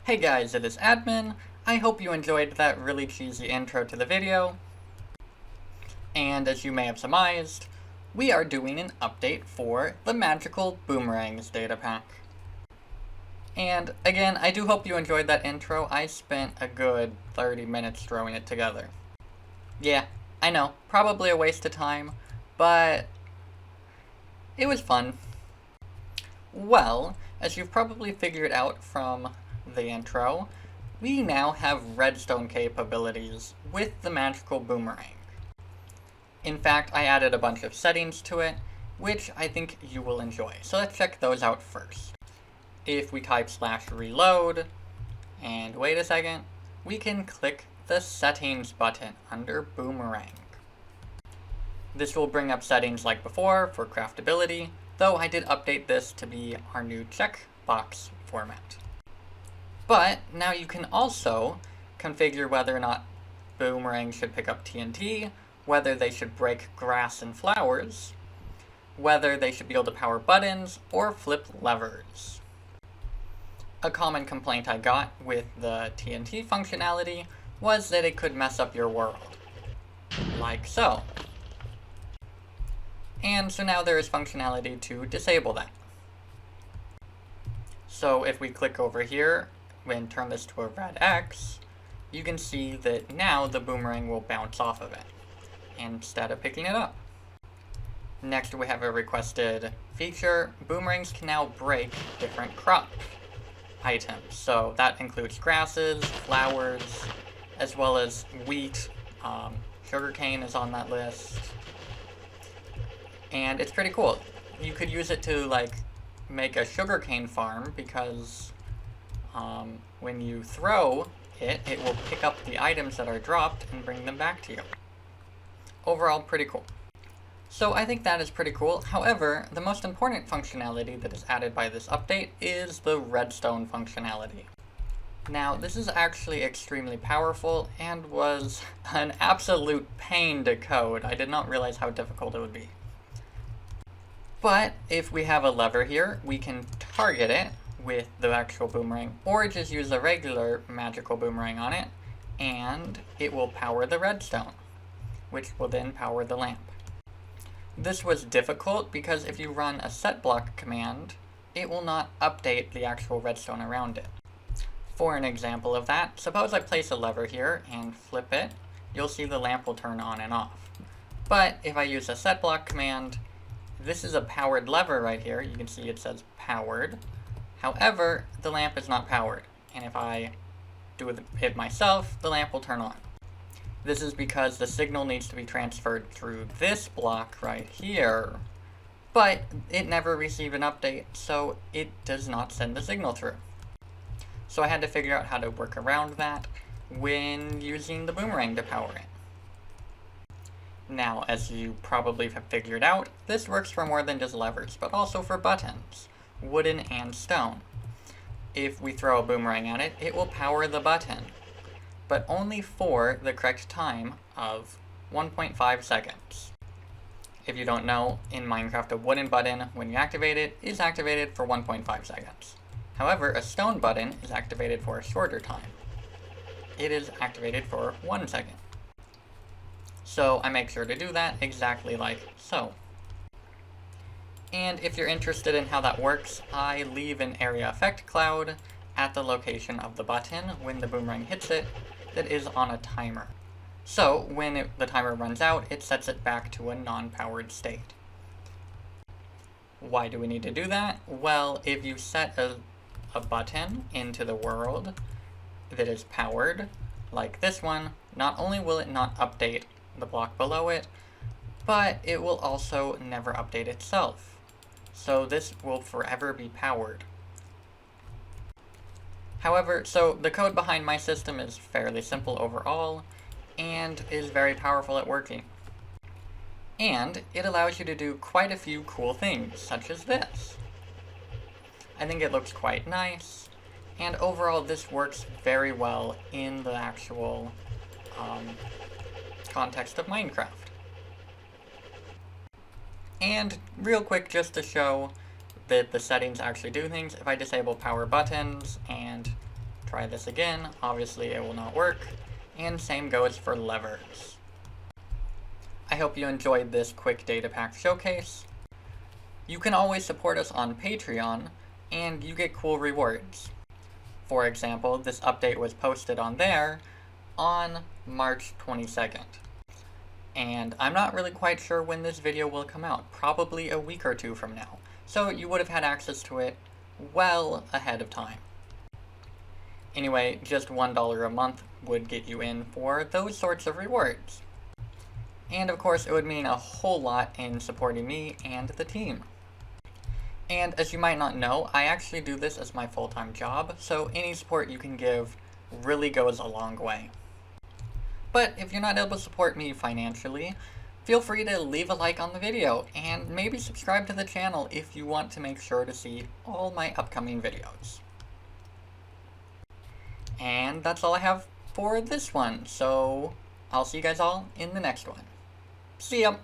Hey guys, it is Admin. I hope you enjoyed that really cheesy intro to the video. And as you may have surmised, we are doing an update for the magical Boomerangs datapack. And again, I do hope you enjoyed that intro. I spent a good 30 minutes throwing it together. Yeah, I know, probably a waste of time, but it was fun. Well, as you've probably figured out from the intro, we now have redstone capabilities with the magical boomerang. In fact, I added a bunch of settings to it, which I think you will enjoy. So let's check those out first. If we type /reload, and wait a second, we can click the settings button under boomerang. This will bring up settings like before for craftability, though I did update this to be our new checkbox format. But now you can also configure whether or not boomerangs should pick up TNT, whether they should break grass and flowers, whether they should be able to power buttons, or flip levers. A common complaint I got with the TNT functionality was that it could mess up your world, like so. And so now there is functionality to disable that. So if we click over here and turn this to a red X, you can see that now the boomerang will bounce off of it instead of picking it up. Next we have a requested feature. Boomerangs can now break different crop items. So that includes grasses, flowers, as well as wheat. Sugarcane is on that list. And it's pretty cool. You could use it to make a sugarcane farm because when you throw it, it will pick up the items that are dropped and bring them back to you. Overall, pretty cool. So I think that is pretty cool. However, the most important functionality that is added by this update is the redstone functionality. Now, this is actually extremely powerful and was an absolute pain to code. I did not realize how difficult it would be. But if we have a lever here, we can target it with the actual boomerang, or just use a regular magical boomerang on it, and it will power the redstone, which will then power the lamp. This was difficult because if you run a setBlock command, it will not update the actual redstone around it. For an example of that, suppose I place a lever here and flip it, you'll see the lamp will turn on and off. But if I use a setBlock command, this is a powered lever right here. You can see it says powered. However, the lamp is not powered. And if I do it myself, the lamp will turn on. This is because the signal needs to be transferred through this block right here. But it never received an update, so it does not send the signal through. So I had to figure out how to work around that when using the boomerang to power it. Now, as you probably have figured out, this works for more than just levers, but also for buttons, wooden and stone. If we throw a boomerang at it, it will power the button, but only for the correct time of 1.5 seconds. If you don't know, in Minecraft a wooden button, when you activate it, is activated for 1.5 seconds. However, a stone button is activated for a shorter time. It is activated for 1 second. So I make sure to do that exactly like so. And if you're interested in how that works, I leave an area effect cloud at the location of the button when the boomerang hits it that is on a timer. So when the timer runs out, it sets it back to a non-powered state. Why do we need to do that? Well, if you set a button into the world that is powered, like this one, not only will it not update the block below it, but it will also never update itself. So this will forever be powered. However, so the code behind my system is fairly simple overall, and is very powerful at working. And it allows you to do quite a few cool things, such as this. I think it looks quite nice, and overall this works very well in the actual context of Minecraft. And real quick, just to show that the settings actually do things, if I disable power buttons and try this again, obviously it will not work, and same goes for levers. I hope you enjoyed this quick Datapack showcase. You can always support us on Patreon, and you get cool rewards. For example, this update was posted on there on March 22nd. And I'm not really quite sure when this video will come out, probably a week or two from now. So you would have had access to it well ahead of time. Anyway, just $1 a month would get you in for those sorts of rewards. And of course, it would mean a whole lot in supporting me and the team. And as you might not know, I actually do this as my full-time job, so any support you can give really goes a long way. But if you're not able to support me financially, feel free to leave a like on the video, and maybe subscribe to the channel if you want to make sure to see all my upcoming videos. And that's all I have for this one, so I'll see you guys all in the next one. See ya!